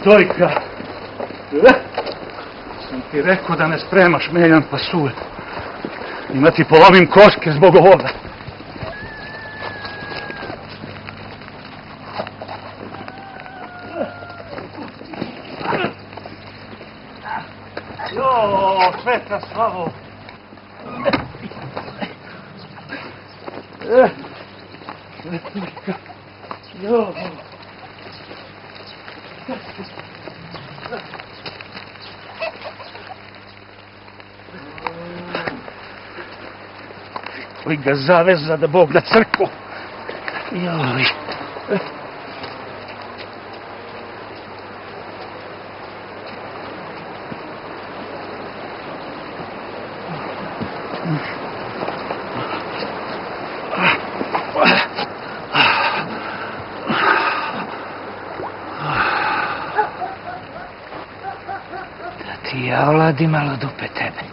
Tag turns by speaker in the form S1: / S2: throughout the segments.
S1: Dojka, sam ti rekao da ne spremaš meljan pasulj. Ima ti polomim koške zbog ovoga. Jo, Sveta Slavo. Jo. Koji ga zaveza da Bog na crkvu. Joj. Da ti ja oladi malo dupe tebe.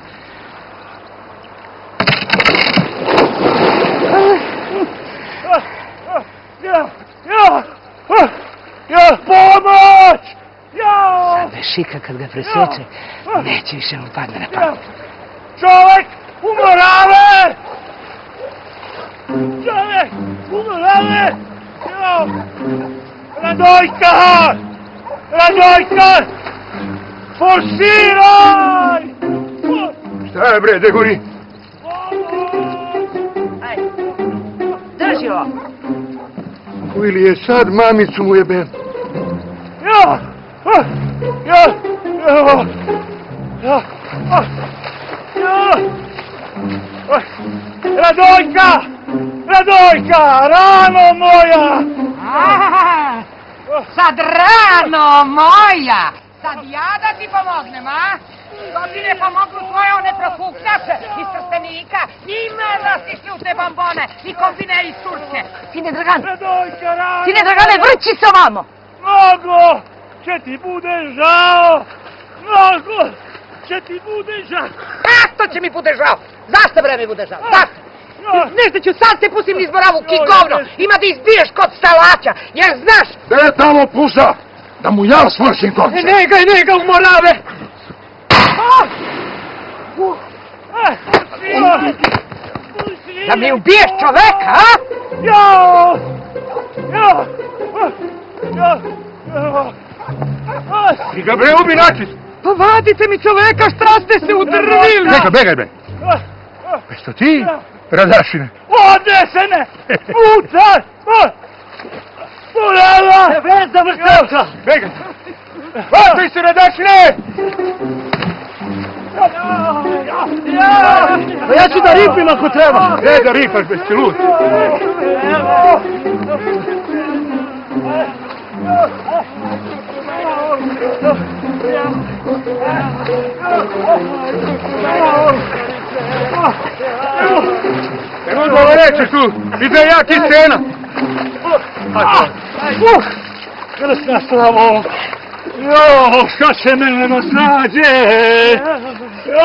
S1: Ja, pomoć!
S2: Sad Bešika kad ga presječe, neće više mu padne na pamet.
S1: Čovjek umorave! Čovjek umorave! Radojka! Radojka! Forsiraj!
S3: Šta je bre, degori?
S2: Drži ovo!
S3: Ili je sad mamicu mu jebem?
S1: Radojka! Radojka! Rano moja!
S2: Sad rano moja! Sad ja da ti pomognem, a? To ti ne pomognu tvoje one profuktaše iz Trstenika, njima rasišli u te bombone i kombineri iz Turske. Sine Dragan!
S1: Radojka, rano!
S2: Sine Dragane, vrći se ovamo!
S1: Mnogo će ti bude žao! Mnogo će ti bude žao!
S2: Zašto će mi bude žao? Zašto bre mi bude žao? Zašto? Nešto ću sad se pustim niz boravu, ki govno! Ima da izbiješ kod stalača, jer znaš...
S3: Gde tamo pusa? Da mu ja svršim konce!
S1: Nega umorave!
S2: Da mi ubiješ čoveka, a?
S3: Ti ga bre ubi načist!
S2: Povadite mi čoveka, šta ste se udrvili?
S3: Neka, begaj bre! Što ti, Radašine?
S1: Odnesene! Pucaj! Purela! Veza vrstavca!
S3: Begaj! Vrti se, Radašine!
S1: Pa ja ću da ripim ako treba!
S3: Gde da ripaš, bez ti lud? Nemoj govorećeš tu, ide jak iz scena!
S1: Krasna Slavo! Jo, šta se mene naslađe! Jo!